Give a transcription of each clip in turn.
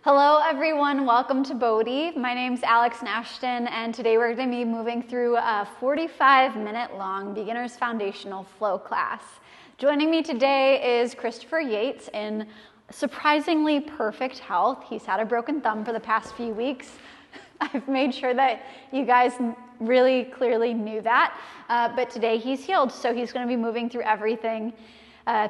Hello everyone, welcome to BODHI. My name's Nashton, and today we're going to be moving through a 45-minute long beginner's foundational flow class. Joining me today is Christopher Yates in surprisingly perfect health. He's had a broken thumb for the past few weeks. I've made sure that you guys really clearly knew that, but today he's healed, so he's going to be moving through everything.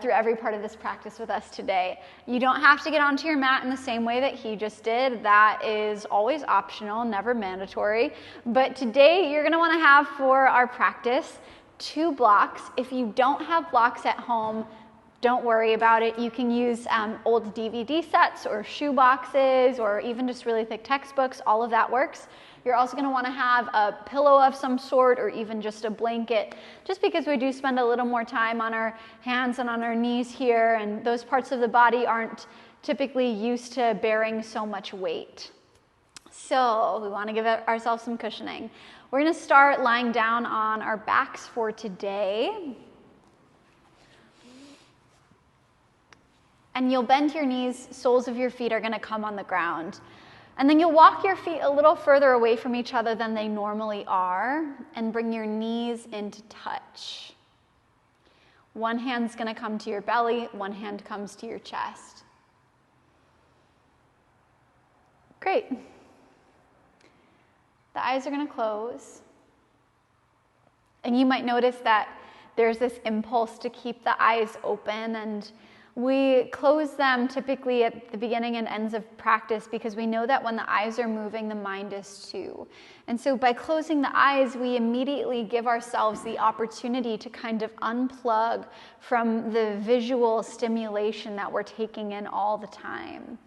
Through every part of this practice with us today. You don't have to get onto your mat in the same way that he just did. That is always optional, never mandatory. But today you're going to want to have for our practice 2 blocks. If you don't have blocks at home, don't worry about it. You can use old DVD sets or shoe boxes or even just really thick textbooks. All of that works. You're also going to want to have a pillow of some sort or even just a blanket, just because we do spend a little more time on our hands and on our knees here, and those parts of the body aren't typically used to bearing so much weight. So we want to give ourselves some cushioning. We're going to start lying down on our backs for today. And you'll bend your knees, soles of your feet are going to come on the ground. And then you'll walk your feet a little further away from each other than they normally are and bring your knees into touch. One hand's going to come to your belly, one hand comes to your chest. Great. The eyes are going to close. And you might notice that there's this impulse to keep the eyes open, and we close them typically at the beginning and ends of practice because we know that when the eyes are moving, the mind is too. And so by closing the eyes, we immediately give ourselves the opportunity to kind of unplug from the visual stimulation that we're taking in all the time.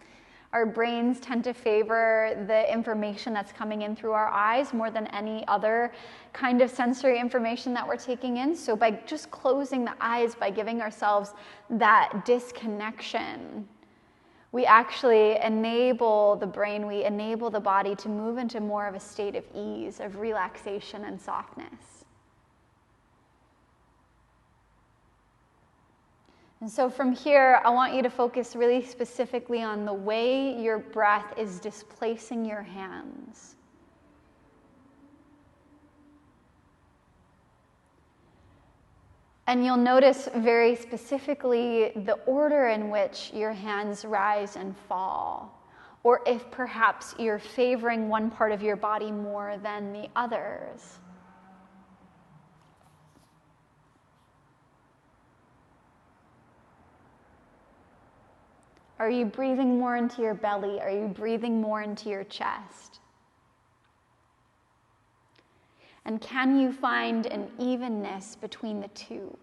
Our brains tend to favor the information that's coming in through our eyes more than any other kind of sensory information that we're taking in. So by just closing the eyes, by giving ourselves that disconnection, we actually enable the brain, we enable the body to move into more of a state of ease, of relaxation and softness. And so from here, I want you to focus really specifically on the way your breath is displacing your hands. And you'll notice very specifically the order in which your hands rise and fall, or if perhaps you're favoring one part of your body more than the others. Are you breathing more into your belly? Are you breathing more into your chest? And can you find an evenness between the two?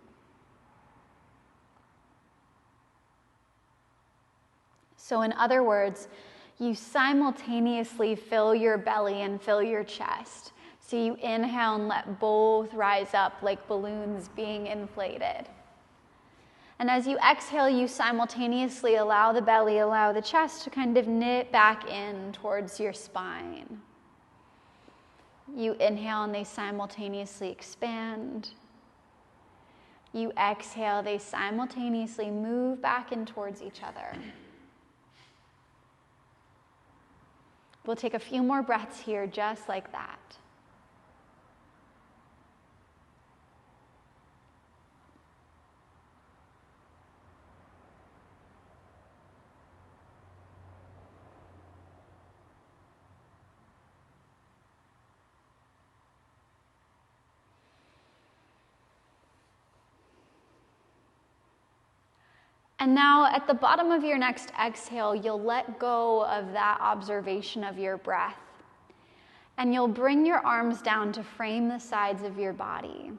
So in other words, you simultaneously fill your belly and fill your chest. So you inhale and let both rise up like balloons being inflated. And as you exhale, you simultaneously allow the belly, allow the chest to kind of knit back in towards your spine. You inhale and they simultaneously expand. You exhale, they simultaneously move back in towards each other. We'll take a few more breaths here just like that. And now at the bottom of your next exhale, you'll let go of that observation of your breath. And you'll bring your arms down to frame the sides of your body.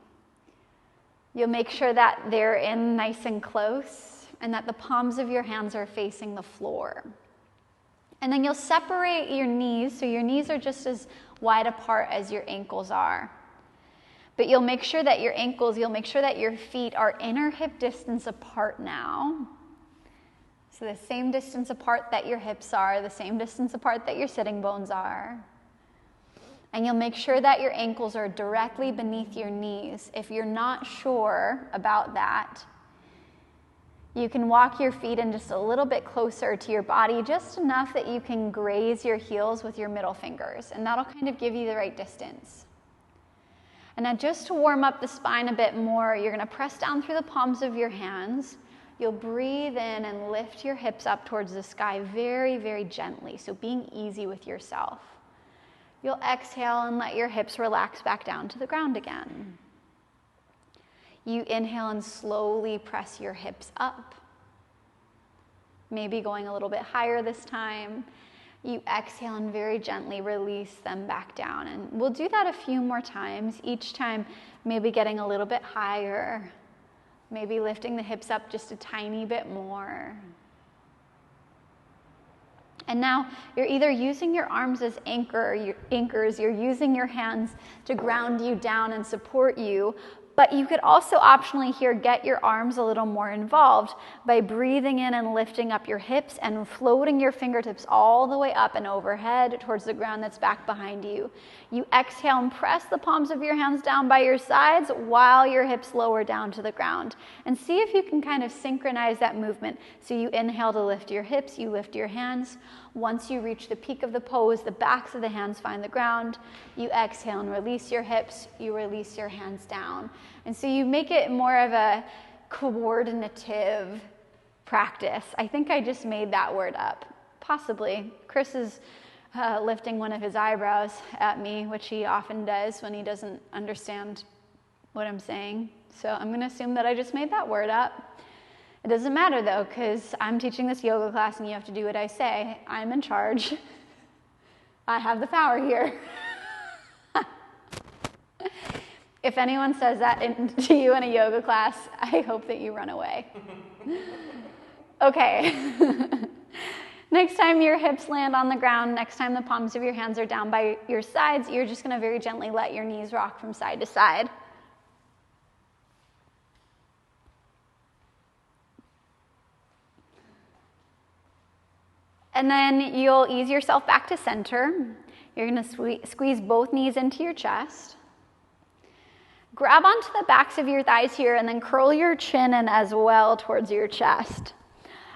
You'll make sure that they're in nice and close and that the palms of your hands are facing the floor. And then you'll separate your knees, so your knees are just as wide apart as your ankles are. But you'll make sure that your feet are inner hip distance apart now. So the same distance apart that your hips are, the same distance apart that your sitting bones are. And you'll make sure that your ankles are directly beneath your knees. If you're not sure about that, You can walk your feet in just a little bit closer to your body, just enough that you can graze your heels with your middle fingers, and that'll kind of give you the right distance. And now just to warm up the spine a bit more, you're going to press down through the palms of your hands. You'll breathe in and lift your hips up towards the sky very, very gently, so being easy with yourself. You'll exhale and let your hips relax back down to the ground again. You inhale and slowly press your hips up, maybe going a little bit higher this time. You exhale and very gently release them back down. And we'll do that a few more times, each time maybe getting a little bit higher, maybe lifting the hips up just a tiny bit more. And now you're either using your arms as anchors, you're using your hands to ground you down and support you, but you could also optionally here get your arms a little more involved by breathing in and lifting up your hips and floating your fingertips all the way up and overhead towards the ground that's back behind you. You exhale and press the palms of your hands down by your sides while your hips lower down to the ground. And see if you can kind of synchronize that movement. So you inhale to lift your hips, you lift your hands. Once you reach the peak of the pose, the backs of the hands find the ground. You exhale and release your hips, you release your hands down. And so you make it more of a coordinative practice. I think I just made that word up, possibly. Chris is lifting one of his eyebrows at me, which he often does when he doesn't understand what I'm saying. So I'm going to assume that I just made that word up. It doesn't matter though, because I'm teaching this yoga class and you have to do what I say. I'm in charge. I have the power here. If anyone says that to you in a yoga class, I hope that you run away. Okay. Next time your hips land on the ground, next time the palms of your hands are down by your sides, you're just going to very gently let your knees rock from side to side. And then you'll ease yourself back to center. You're going to squeeze both knees into your chest. Grab onto the backs of your thighs here and then curl your chin in as well towards your chest.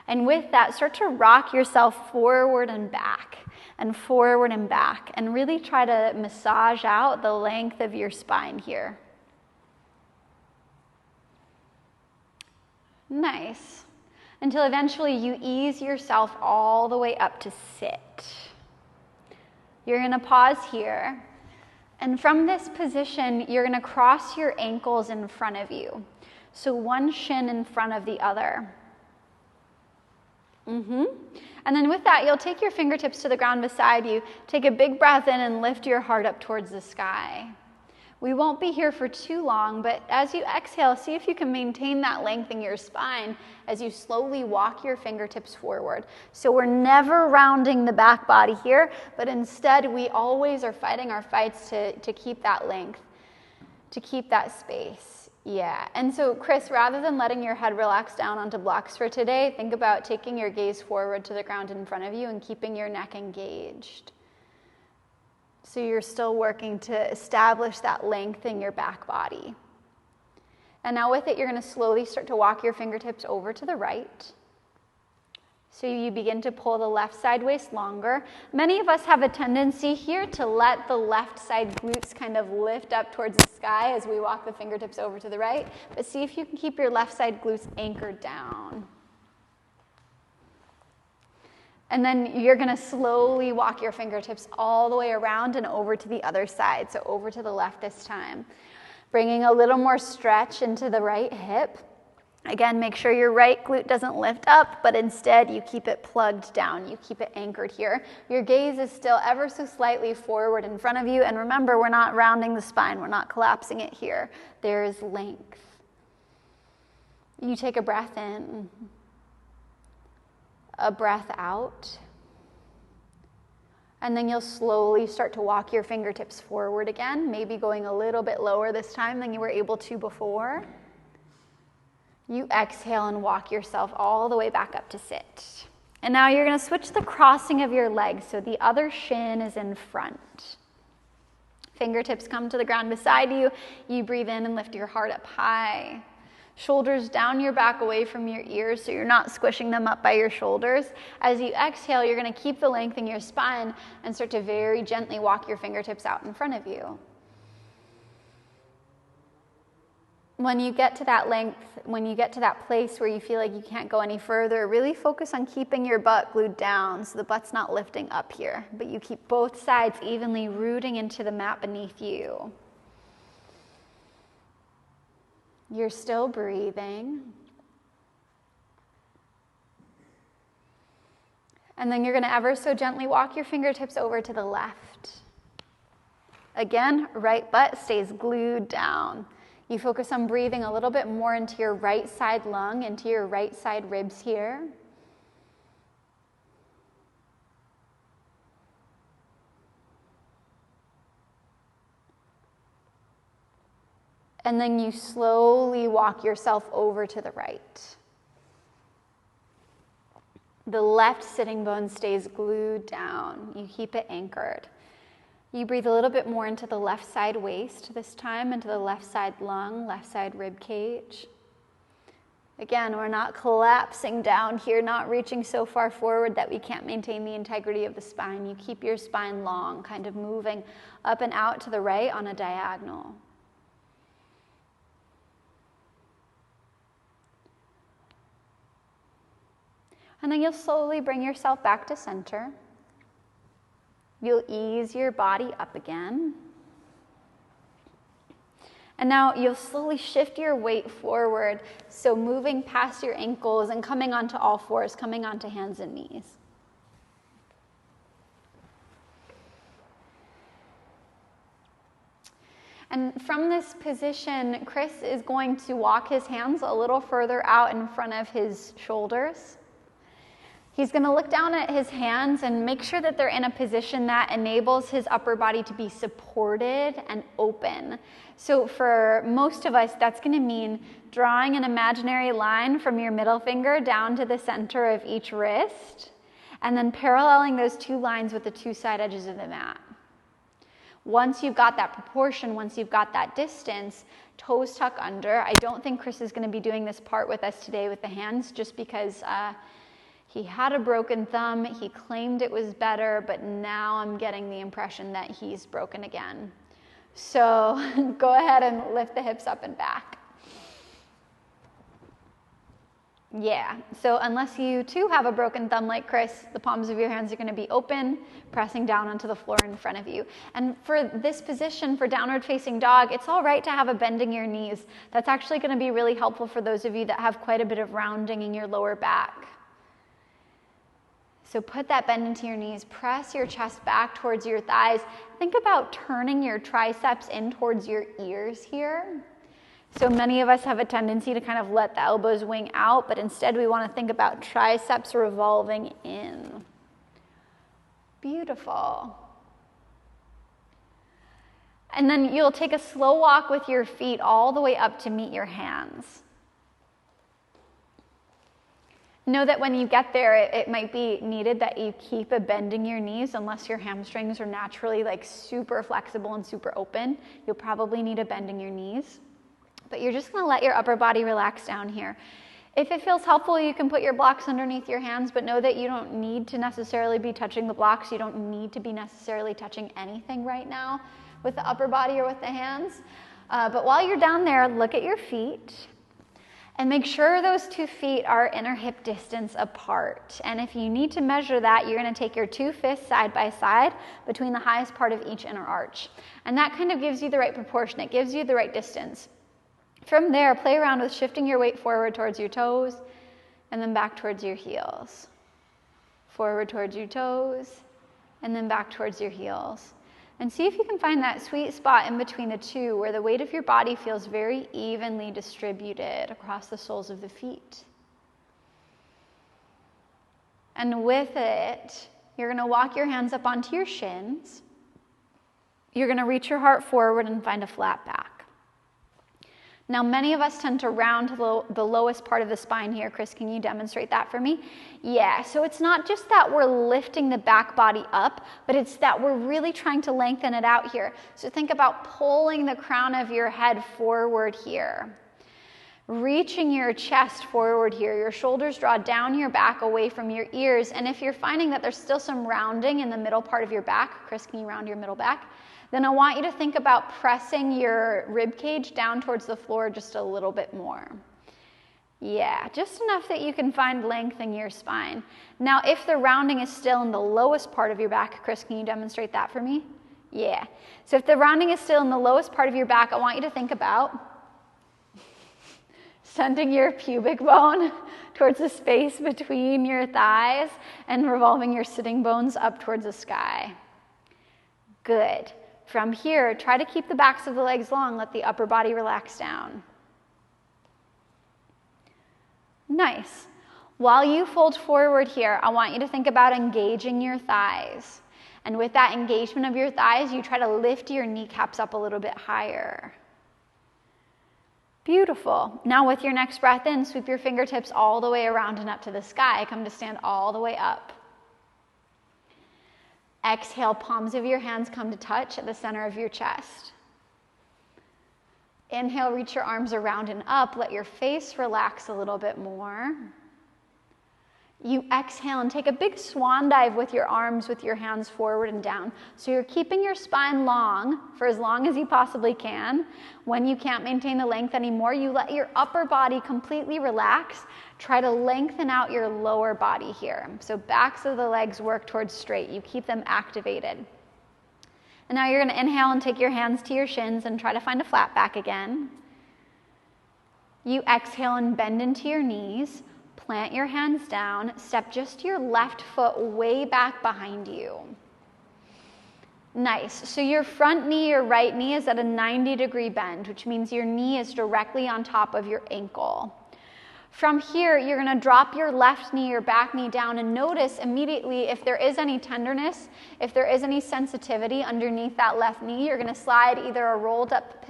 And with that, start to rock yourself forward and back and forward and back, and really try to massage out the length of your spine here. Nice. Until eventually you ease yourself all the way up to sit. You're going to pause here. And from this position, you're going to cross your ankles in front of you. So one shin in front of the other. And then with that, you'll take your fingertips to the ground beside you. Take a big breath in and lift your heart up towards the sky. We won't be here for too long, but as you exhale, see if you can maintain that length in your spine as you slowly walk your fingertips forward. So we're never rounding the back body here, but instead we always are fighting our fights to keep that length, to keep that space. Yeah, and so Chris, rather than letting your head relax down onto blocks for today, think about taking your gaze forward to the ground in front of you and keeping your neck engaged. So you're still working to establish that length in your back body. And now with it, you're going to slowly start to walk your fingertips over to the right. So you begin to pull the left side waist longer. Many of us have a tendency here to let the left side glutes kind of lift up towards the sky as we walk the fingertips over to the right. But see if you can keep your left side glutes anchored down. And then you're going to slowly walk your fingertips all the way around and over to the other side. So over to the left this time. Bringing a little more stretch into the right hip. Again, make sure your right glute doesn't lift up, but instead you keep it plugged down. You keep it anchored here. Your gaze is still ever so slightly forward in front of you. And remember, we're not rounding the spine. We're not collapsing it here. There is length. You take a breath in. A breath out, and then you'll slowly start to walk your fingertips forward again, maybe going a little bit lower this time than you were able to before. You exhale and walk yourself all the way back up to sit. And now you're going to switch the crossing of your legs, so the other shin is in front. Fingertips come to the ground beside you. You breathe in and lift your heart up high. Shoulders down your back away from your ears so you're not squishing them up by your shoulders. As you exhale, you're going to keep the length in your spine and start to very gently walk your fingertips out in front of you. When you get to that length, when you get to that place where you feel like you can't go any further, really focus on keeping your butt glued down so the butt's not lifting up here, but you keep both sides evenly rooting into the mat beneath you. You're still breathing. And then you're going to ever so gently walk your fingertips over to the left. Again, right butt stays glued down. You focus on breathing a little bit more into your right side lung, into your right side ribs here. And then you slowly walk yourself over to the right. The left sitting bone stays glued down. You keep it anchored. You breathe a little bit more into the left side waist this time, into the left side lung, left side rib cage. Again, we're not collapsing down here, not reaching so far forward that we can't maintain the integrity of the spine. You keep your spine long, kind of moving up and out to the right on a diagonal. And then you'll slowly bring yourself back to center. You'll ease your body up again. And now you'll slowly shift your weight forward, so moving past your ankles and coming onto all fours, coming onto hands and knees. And from this position, Chris is going to walk his hands a little further out in front of his shoulders. He's going to look down at his hands and make sure that they're in a position that enables his upper body to be supported and open. So for most of us, that's going to mean drawing an imaginary line from your middle finger down to the center of each wrist, and then paralleling those two lines with the two side edges of the mat. Once you've got that proportion, once you've got that distance, toes tuck under. I don't think Chris is going to be doing this part with us today with the hands, just because he had a broken thumb, he claimed it was better, but now I'm getting the impression that he's broken again. So go ahead and lift the hips up and back. Yeah, so unless you too have a broken thumb like Chris, the palms of your hands are going to be open, pressing down onto the floor in front of you. And for this position, for downward facing dog, it's all right to have a bend in your knees. That's actually going to be really helpful for those of you that have quite a bit of rounding in your lower back. So put that bend into your knees, press your chest back towards your thighs. Think about turning your triceps in towards your ears here. So many of us have a tendency to kind of let the elbows wing out, but instead we want to think about triceps revolving in. Beautiful. And then you'll take a slow walk with your feet all the way up to meet your hands. Know that when you get there, it might be needed that you keep a bend in your knees unless your hamstrings are naturally like super flexible and super open. You'll probably need a bend in your knees. But you're just going to let your upper body relax down here. If it feels helpful, you can put your blocks underneath your hands, but know that you don't need to necessarily be touching the blocks. You don't need to be necessarily touching anything right now with the upper body or with the hands. But while you're down there, look at your feet. And make sure those 2 feet are inner hip distance apart. And if you need to measure that, you're going to take your 2 fists side by side between the highest part of each inner arch. And that kind of gives you the right proportion. It gives you the right distance. From there, play around with shifting your weight forward towards your toes and then back towards your heels. Forward towards your toes and then back towards your heels. And see if you can find that sweet spot in between the two where the weight of your body feels very evenly distributed across the soles of the feet. And with it, you're going to walk your hands up onto your shins. You're going to reach your heart forward and find a flat back. Now, many of us tend to round to the lowest part of the spine here. Chris, can you demonstrate that for me? Yeah, so it's not just that we're lifting the back body up, but it's that we're really trying to lengthen it out here. So think about pulling the crown of your head forward here. Reaching your chest forward here, your shoulders draw down your back away from your ears, and if you're finding that there's still some rounding in the middle part of your back, Chris, can you round your middle back? Then I want you to think about pressing your rib cage down towards the floor just a little bit more. Yeah, just enough that you can find length in your spine. Now, if the rounding is still in the lowest part of your back, Chris, can you demonstrate that for me? Yeah. So if the rounding is still in the lowest part of your back, I want you to think about sending your pubic bone towards the space between your thighs and revolving your sitting bones up towards the sky. Good. From here, try to keep the backs of the legs long. Let the upper body relax down. Nice. While you fold forward here, I want you to think about engaging your thighs. And with that engagement of your thighs, you try to lift your kneecaps up a little bit higher. Beautiful. Now with your next breath in, sweep your fingertips all the way around and up to the sky. Come to stand all the way up. Exhale, palms of your hands come to touch at the center of your chest. Inhale, reach your arms around and up. Let your face relax a little bit more. You exhale and take a big swan dive with your arms, with your hands forward and down. So you're keeping your spine long for as long as you possibly can. When you can't maintain the length anymore, you let your upper body completely relax. Try to lengthen out your lower body here. So backs of the legs work towards straight. You keep them activated. And now you're going to inhale and take your hands to your shins and try to find a flat back again. You exhale and bend into your knees. Plant your hands down, step just your left foot way back behind you. Nice. So your front knee, your right knee is at a 90-degree bend, which means your knee is directly on top of your ankle. From here, you're going to drop your left knee, your back knee down, and notice immediately if there is any tenderness, if there is any sensitivity underneath that left knee, you're going to slide either a rolled up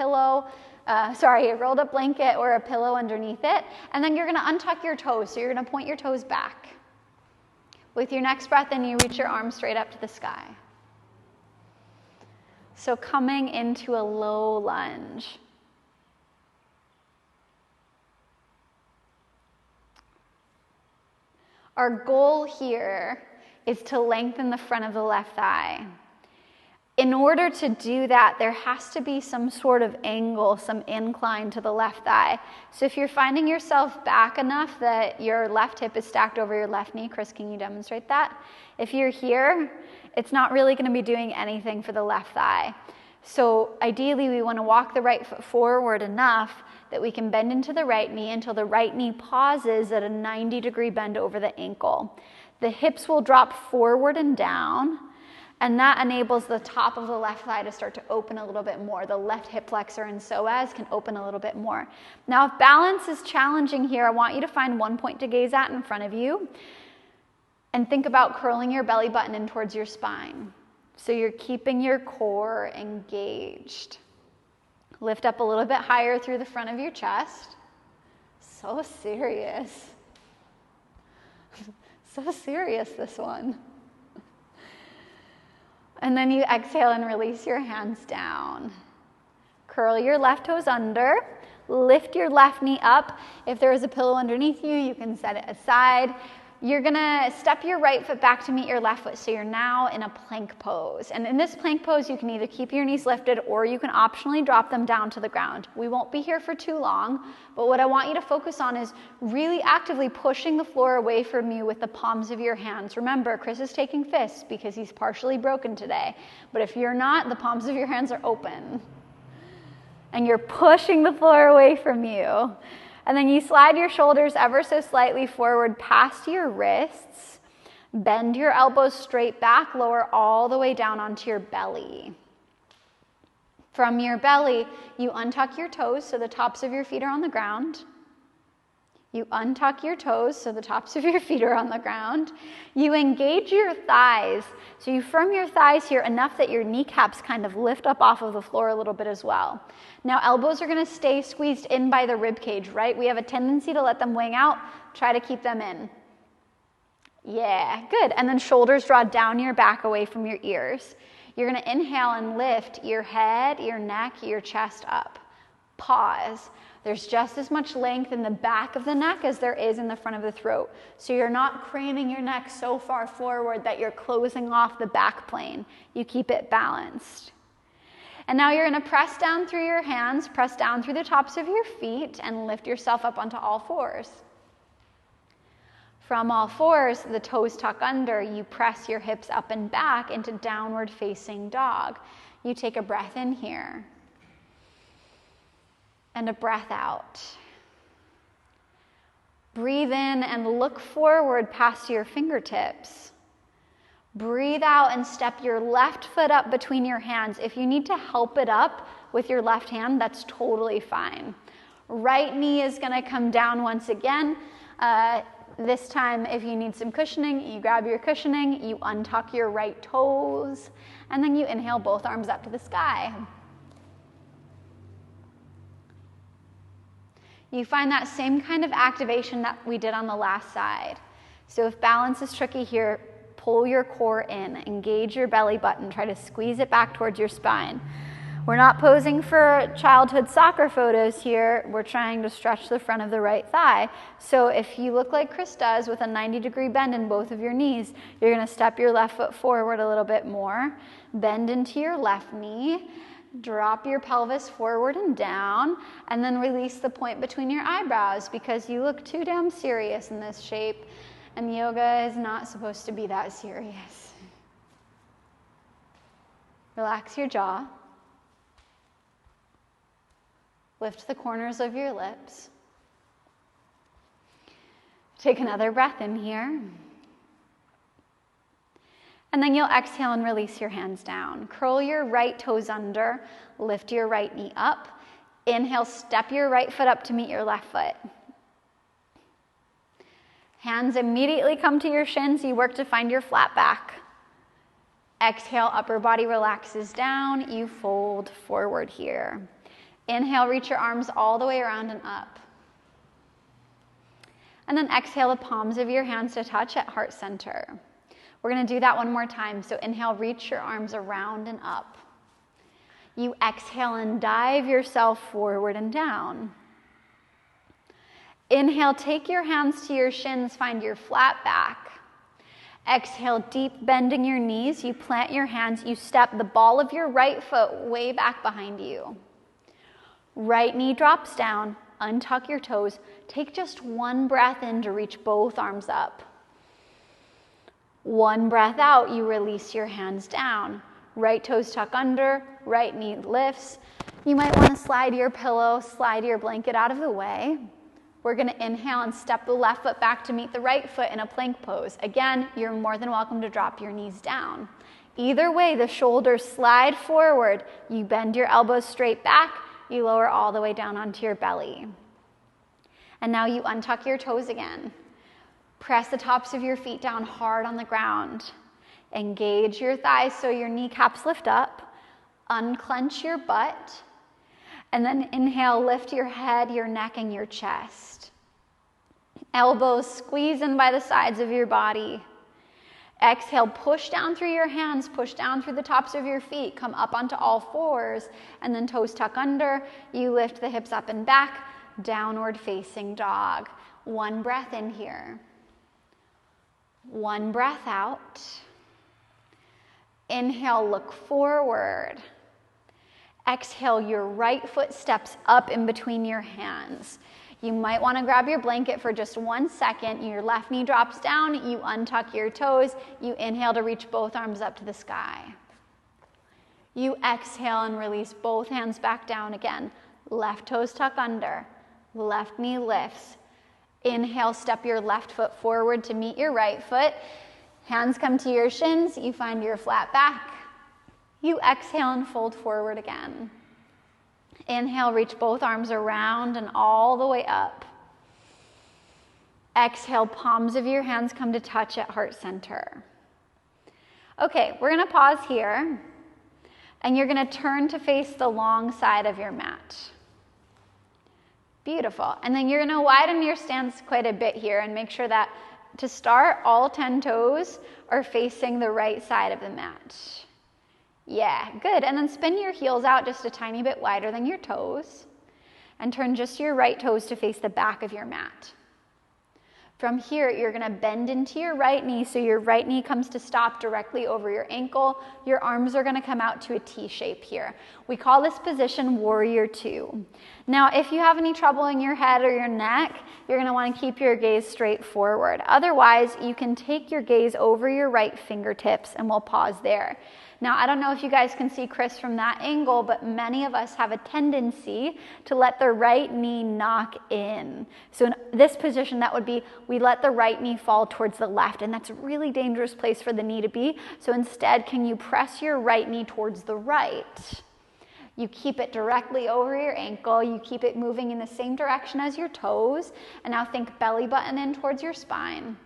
a rolled up blanket or a pillow underneath it, and then you're going to untuck your toes, so you're going to point your toes back. With your next breath in, you reach your arms straight up to the sky. So coming into a low lunge. Our goal here is to lengthen the front of the left thigh. In order to do that, there has to be some sort of angle, some incline to the left thigh. So if you're finding yourself back enough that your left hip is stacked over your left knee, Chris, can you demonstrate that? If you're here, it's not really going to be doing anything for the left thigh. So ideally, we want to walk the right foot forward enough that we can bend into the right knee until the right knee pauses at a 90-degree bend over the ankle. The hips will drop forward and down, and that enables the top of the left thigh to start to open a little bit more. The left hip flexor and psoas can open a little bit more. Now, if balance is challenging here, I want you to find one point to gaze at in front of you and think about curling your belly button in towards your spine. So you're keeping your core engaged. Lift up a little bit higher through the front of your chest. So serious. So serious, this one. And then you exhale and release your hands down. Curl your left toes under. Lift your left knee up. If there is a pillow underneath you, you can set it aside. You're going to step your right foot back to meet your left foot, so you're now in a plank pose. And in this plank pose, you can either keep your knees lifted or you can optionally drop them down to the ground. We won't be here for too long, but what I want you to focus on is really actively pushing the floor away from you with the palms of your hands. Remember, Chris is taking fists because he's partially broken today, but if you're not, the palms of your hands are open. And you're pushing the floor away from you. And then you slide your shoulders ever so slightly forward past your wrists. Bend your elbows straight back, lower all the way down onto your belly. From your belly, you untuck your toes so the tops of your feet are on the ground. You untuck your toes so the tops of your feet are on the ground. You engage your thighs. So you firm your thighs here enough that your kneecaps kind of lift up off of the floor a little bit as well. Now elbows are going to stay squeezed in by the rib cage, right? We have a tendency to let them wing out. Try to keep them in. Yeah, good. And then shoulders draw down your back away from your ears. You're going to inhale and lift your head, your neck, your chest up. Pause. There's just as much length in the back of the neck as there is in the front of the throat. So you're not craning your neck so far forward that you're closing off the back plane. You keep it balanced. And now you're going to press down through your hands, press down through the tops of your feet, and lift yourself up onto all fours. From all fours, the toes tuck under. You press your hips up and back into downward facing dog. You take a breath in here. And a breath out. Breathe in and look forward past your fingertips. Breathe out and step your left foot up between your hands. If you need to help it up with your left hand, that's totally fine. Right knee is going to come down once again. This time, if you need some cushioning, you grab your cushioning, you untuck your right toes, and then you inhale both arms up to the sky. You find that same kind of activation that we did on the last side. So if balance is tricky here, pull your core in, engage your belly button, try to squeeze it back towards your spine. We're not posing for childhood soccer photos here. We're trying to stretch the front of the right thigh. So if you look like Chris does with a 90-degree bend in both of your knees, you're going to step your left foot forward a little bit more, bend into your left knee, drop your pelvis forward and down, and then release the point between your eyebrows because you look too damn serious in this shape, and yoga is not supposed to be that serious. Relax your jaw. Lift the corners of your lips. Take another breath in here. And then you'll exhale and release your hands down. Curl your right toes under, lift your right knee up. Inhale, step your right foot up to meet your left foot. Hands immediately come to your shins. You work to find your flat back. Exhale, upper body relaxes down. You fold forward here. Inhale, reach your arms all the way around and up. And then exhale the palms of your hands to touch at heart center. We're going to do that one more time. So inhale, reach your arms around and up. You exhale and dive yourself forward and down. Inhale, take your hands to your shins, find your flat back. Exhale, deep bending your knees. You plant your hands. You step the ball of your right foot way back behind you. Right knee drops down. Untuck your toes. Take just one breath in to reach both arms up. One breath out, you release your hands down. Right toes tuck under, right knee lifts. You might want to slide your pillow, slide your blanket out of the way. We're going to inhale and step the left foot back to meet the right foot in a plank pose. Again, you're more than welcome to drop your knees down. Either way, the shoulders slide forward. You bend your elbows straight back. You lower all the way down onto your belly. And now you untuck your toes again. Press the tops of your feet down hard on the ground. Engage your thighs so your kneecaps lift up. Unclench your butt. And then inhale, lift your head, your neck, and your chest. Elbows squeeze in by the sides of your body. Exhale, push down through your hands, push down through the tops of your feet, come up onto all fours, and then toes tuck under. You lift the hips up and back, downward facing dog. One breath in here. One breath out. Inhale, look forward. Exhale, your right foot steps up in between your hands. You might want to grab your blanket for just 1 second. Your left knee drops down. You untuck your toes. You inhale to reach both arms up to the sky. You exhale and release both hands back down again. Left toes tuck under. Left knee lifts. Inhale, step your left foot forward to meet your right foot. Hands come to your shins. You find your flat back. You exhale and fold forward again. Inhale, reach both arms around and all the way up. Exhale, palms of your hands come to touch at heart center. Okay, we're going to pause here, and you're going to turn to face the long side of your mat. Beautiful. And then you're going to widen your stance quite a bit here and make sure that to start, all 10 toes are facing the right side of the mat. Yeah, good. And then spin your heels out just a tiny bit wider than your toes. and turn just your right toes to face the back of your mat. From here, you're gonna bend into your right knee, so your right knee comes to stop directly over your ankle. Your arms are gonna come out to a T shape here. We call this position Warrior Two. Now, if you have any trouble in your head or your neck, you're gonna wanna keep your gaze straight forward. Otherwise, you can take your gaze over your right fingertips, and we'll pause there. Now, I don't know if you guys can see Chris from that angle, but many of us have a tendency to let the right knee knock in. So in this position, that would be, we let the right knee fall towards the left, and that's a really dangerous place for the knee to be. So instead, can you press your right knee towards the right? You keep it directly over your ankle. You keep it moving in the same direction as your toes. And now think belly button in towards your spine.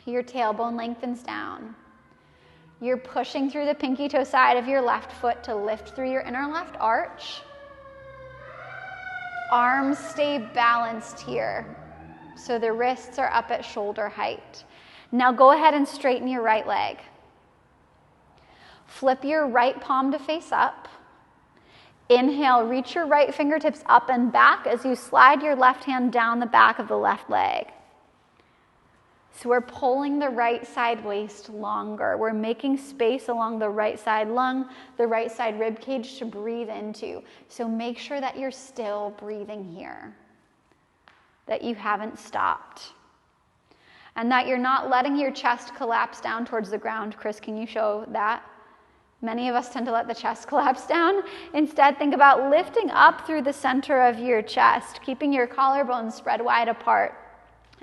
Your tailbone lengthens down. You're pushing through the pinky toe side of your left foot to lift through your inner left arch. Arms stay balanced here, so the wrists are up at shoulder height. Now go ahead and straighten your right leg. Flip your right palm to face up. Inhale, reach your right fingertips up and back as you slide your left hand down the back of the left leg. So we're pulling the right side waist longer. We're making space along the right side lung, the right side rib cage to breathe into. So make sure that you're still breathing here, that you haven't stopped, and that you're not letting your chest collapse down towards the ground. Chris, can you show that? Many of us tend to let the chest collapse down. Instead, think about lifting up through the center of your chest, keeping your collarbones spread wide apart.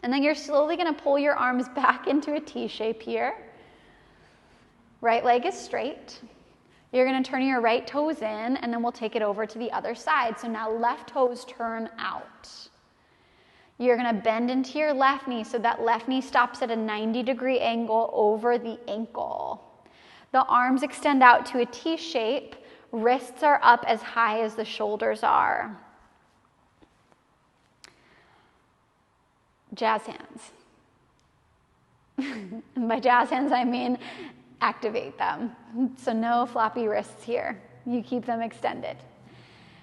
And then you're slowly gonna pull your arms back into a T shape here. Right leg is straight. You're gonna turn your right toes in, and then we'll take it over to the other side. So now left toes turn out. You're gonna bend into your left knee, so that left knee stops at a 90-degree angle over the ankle. The arms extend out to a T shape. Wrists are up as high as the shoulders are. Jazz hands. And by jazz hands, I mean activate them. So no floppy wrists here. You keep them extended.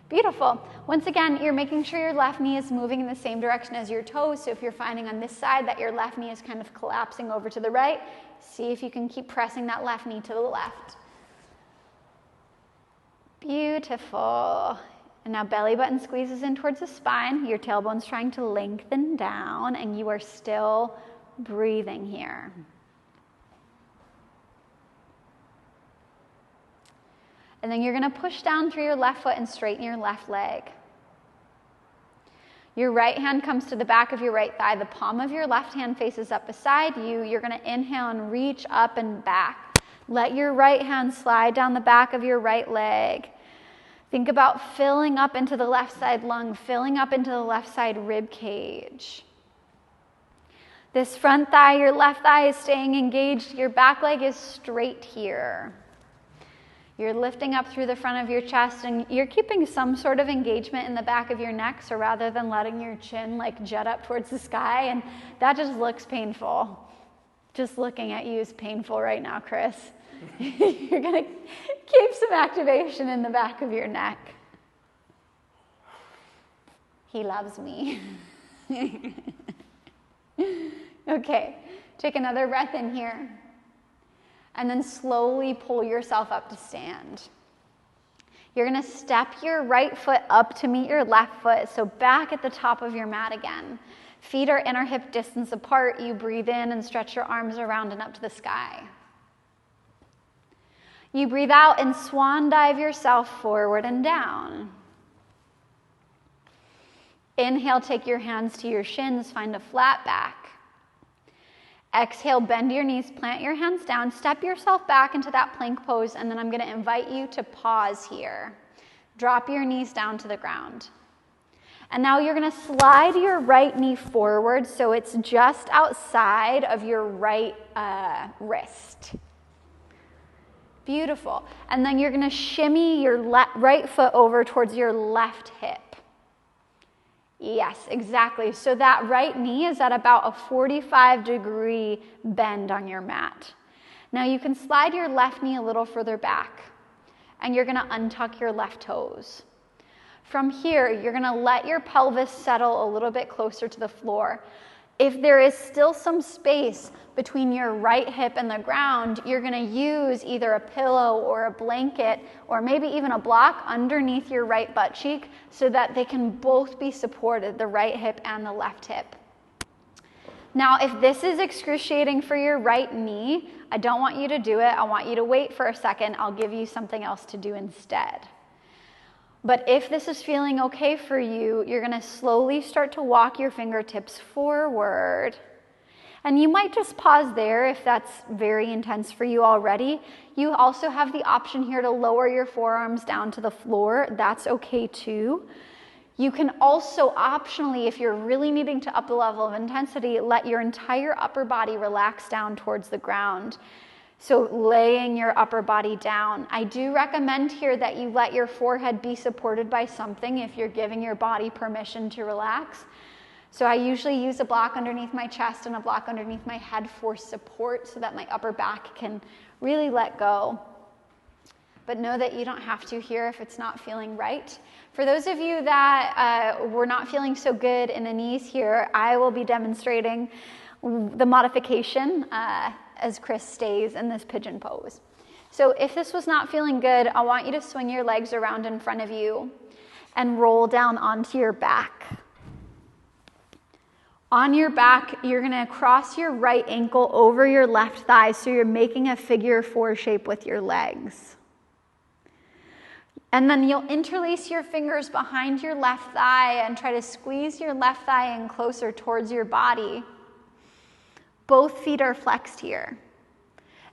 Beautiful. Once again, you're making sure your left knee is moving in the same direction as your toes. So if you're finding on this side that your left knee is kind of collapsing over to the right, see if you can keep pressing that left knee to the left. Beautiful. And now belly button squeezes in towards the spine. Your tailbone's trying to lengthen down, and you are still breathing here. And then you're gonna push down through your left foot and straighten your left leg. Your right hand comes to the back of your right thigh. The palm of your left hand faces up beside you. You're gonna inhale and reach up and back. Let your right hand slide down the back of your right leg. Think about filling up into the left side lung, filling up into the left side rib cage. This front thigh, your left thigh is staying engaged. Your back leg is straight here. You're lifting up through the front of your chest, and you're keeping some sort of engagement in the back of your neck, so rather than letting your chin like jet up towards the sky, and that just looks painful. Just looking at you is painful right now, Chris. You're gonna keep some activation in the back of your neck. He loves me. Okay, take another breath in here. And then slowly pull yourself up to stand. You're gonna step your right foot up to meet your left foot, so back at the top of your mat again. Feet are inner hip distance apart. You breathe in and stretch your arms around and up to the sky. You breathe out and swan dive yourself forward and down. Inhale, take your hands to your shins, find a flat back. Exhale, bend your knees, plant your hands down, step yourself back into that plank pose, and then I'm gonna invite you to pause here. Drop your knees down to the ground. And now you're gonna slide your right knee forward so it's just outside of your right wrist. Beautiful. And then you're gonna shimmy your right foot over towards your left hip. Yes, exactly. So that right knee is at about a 45-degree bend on your mat. Now you can slide your left knee a little further back, and you're gonna untuck your left toes. From here, you're gonna let your pelvis settle a little bit closer to the floor. If there is still some space between your right hip and the ground, you're gonna use either a pillow or a blanket or maybe even a block underneath your right butt cheek so that they can both be supported, the right hip and the left hip. Now, if this is excruciating for your right knee, I don't want you to do it. I want you to wait for a second. I'll give you something else to do instead. But if this is feeling okay for you, you're gonna slowly start to walk your fingertips forward. And you might just pause there if that's very intense for you already. You also have the option here to lower your forearms down to the floor. That's okay too. You can also optionally, if you're really needing to up the level of intensity, let your entire upper body relax down towards the ground. So laying your upper body down. I do recommend here that you let your forehead be supported by something if you're giving your body permission to relax. So I usually use a block underneath my chest and a block underneath my head for support so that my upper back can really let go. But know that you don't have to here if it's not feeling right. For those of you that were not feeling so good in the knees here, I will be demonstrating the modification as Chris stays in this pigeon pose. So if this was not feeling good, I want you to swing your legs around in front of you and roll down onto your back. On your back, you're gonna cross your right ankle over your left thigh, so you're making a figure 4 shape with your legs. And then you'll interlace your fingers behind your left thigh and try to squeeze your left thigh in closer towards your body. Both feet are flexed here.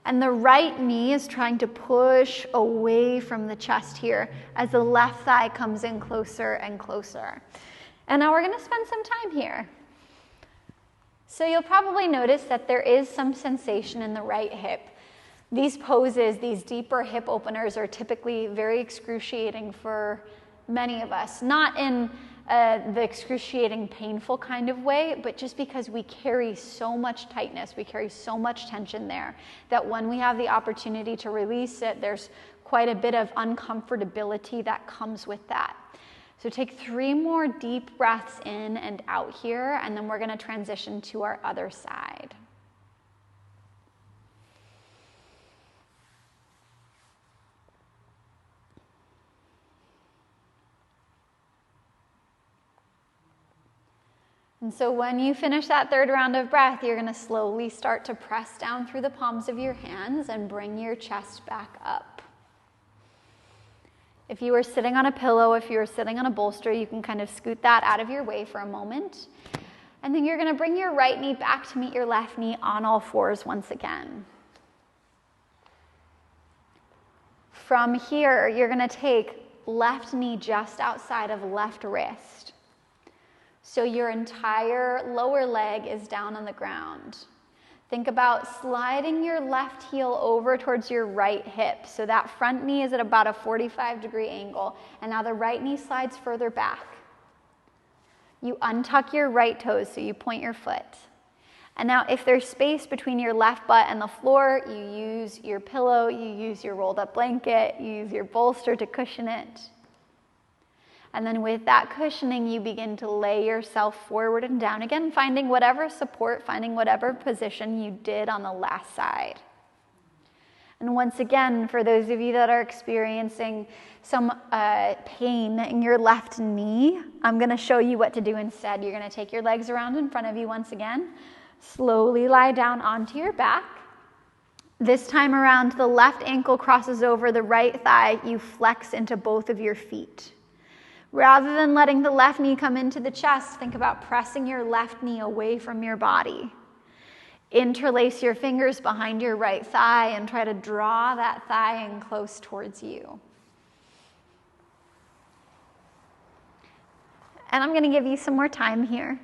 And the right knee is trying to push away from the chest here as the left thigh comes in closer and closer. And now we're gonna spend some time here. So you'll probably notice that there is some sensation in the right hip. These poses, these deeper hip openers, are typically very excruciating for many of us. Not in the excruciating, painful kind of way, but just because we carry so much tightness, we carry so much tension there, that when we have the opportunity to release it, there's quite a bit of uncomfortability that comes with that. So take 3 more deep breaths in and out here, and then we're gonna transition to our other side. And so when you finish that 3rd round of breath, you're gonna slowly start to press down through the palms of your hands and bring your chest back up. If you were sitting on a pillow, if you were sitting on a bolster, you can kind of scoot that out of your way for a moment. And then you're gonna bring your right knee back to meet your left knee on all 4s once again. From here, you're gonna take left knee just outside of left wrist. So your entire lower leg is down on the ground. Think about sliding your left heel over towards your right hip. So that front knee is at about a 45-degree angle. And now the right knee slides further back. You untuck your right toes, so you point your foot. And now if there's space between your left butt and the floor, you use your pillow, you use your rolled up blanket, you use your bolster to cushion it. And then with that cushioning, you begin to lay yourself forward and down again, finding whatever support, finding whatever position you did on the last side. And once again, for those of you that are experiencing some pain in your left knee, I'm gonna show you what to do instead. You're gonna take your legs around in front of you once again, slowly lie down onto your back. This time around, the left ankle crosses over the right thigh. You flex into both of your feet. Rather than letting the left knee come into the chest, think about pressing your left knee away from your body. Interlace your fingers behind your right thigh and try to draw that thigh in close towards you. And I'm going to give you some more time here.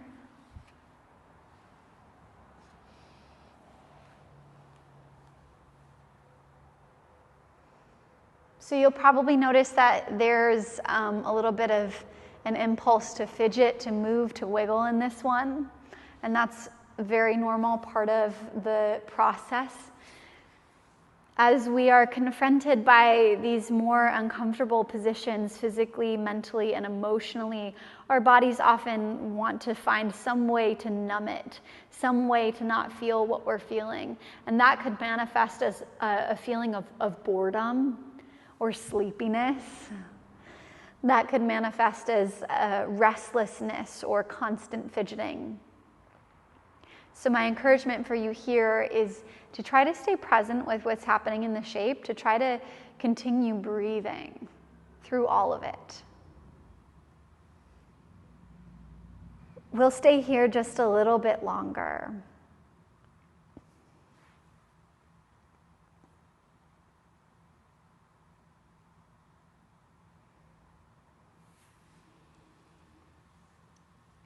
So you'll probably notice that there's a little bit of an impulse to fidget, to move, to wiggle in this one. And that's a very normal part of the process. As we are confronted by these more uncomfortable positions physically, mentally, and emotionally, our bodies often want to find some way to numb it, some way to not feel what we're feeling. And that could manifest as a feeling of boredom or sleepiness. That could manifest as restlessness or constant fidgeting. So my encouragement for you here is to try to stay present with what's happening in the shape, to try to continue breathing through all of it. We'll stay here just a little bit longer.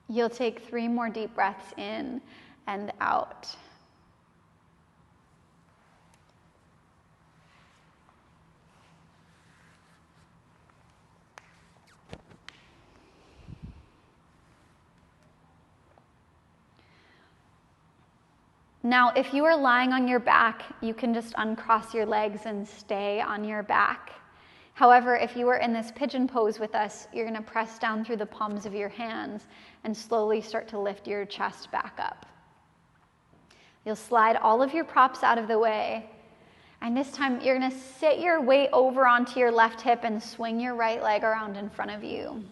You'll take 3 more deep breaths in and out. Now, if you are lying on your back, you can just uncross your legs and stay on your back. However, if you are in this pigeon pose with us, you're going to press down through the palms of your hands and slowly start to lift your chest back up. You'll slide all of your props out of the way, and this time you're going to sit your weight over onto your left hip and swing your right leg around in front of you.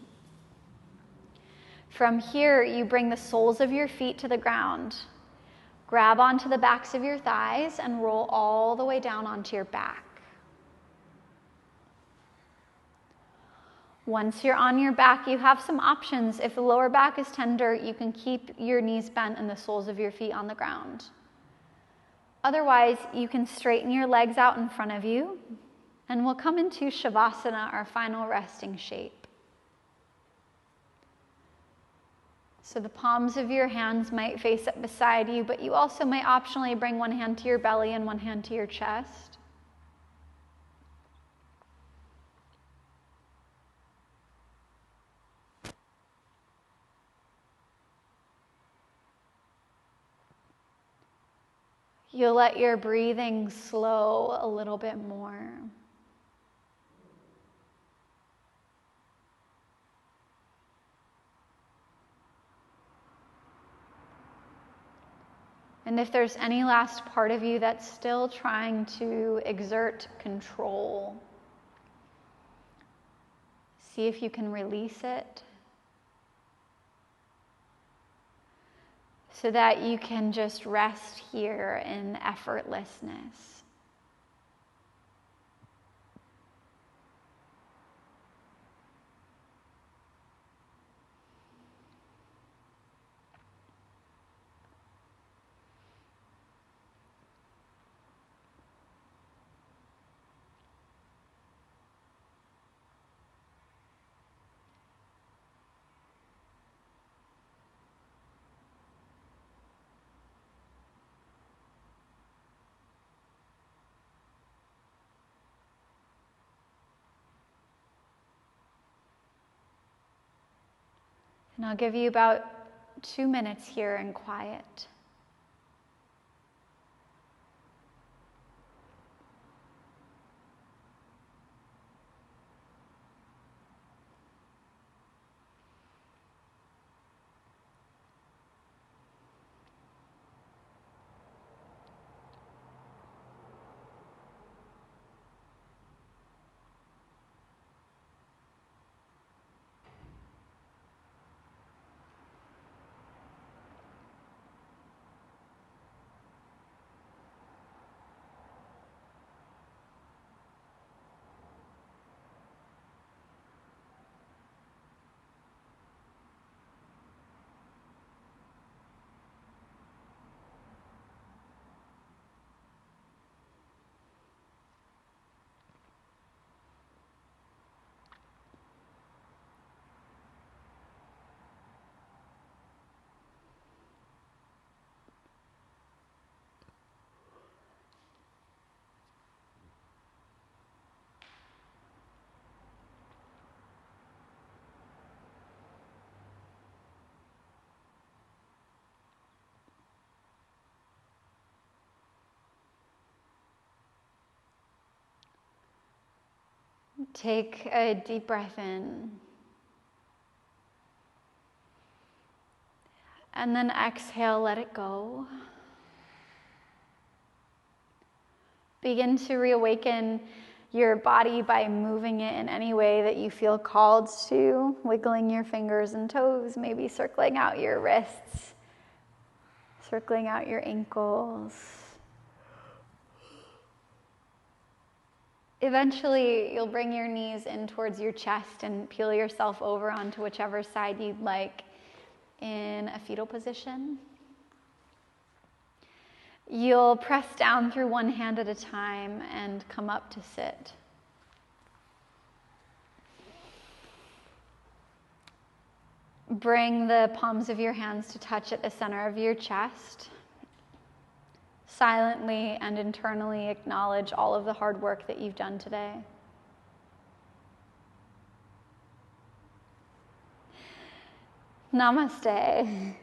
From here, you bring the soles of your feet to the ground. Grab onto the backs of your thighs and roll all the way down onto your back. Once you're on your back, you have some options. If the lower back is tender, you can keep your knees bent and the soles of your feet on the ground. Otherwise, you can straighten your legs out in front of you, and we'll come into Shavasana, our final resting shape. So the palms of your hands might face up beside you, but you also might optionally bring one hand to your belly and one hand to your chest. You'll let your breathing slow a little bit more. And if there's any last part of you that's still trying to exert control, see if you can release it so that you can just rest here in effortlessness. And I'll give you about 2 minutes here in quiet. Take a deep breath in. And then exhale, let it go. Begin to reawaken your body by moving it in any way that you feel called to, wiggling your fingers and toes, maybe circling out your wrists, circling out your ankles. Eventually, you'll bring your knees in towards your chest and peel yourself over onto whichever side you'd like in a fetal position. You'll press down through one hand at a time and come up to sit. Bring the palms of your hands to touch at the center of your chest. Silently and internally acknowledge all of the hard work that you've done today. Namaste.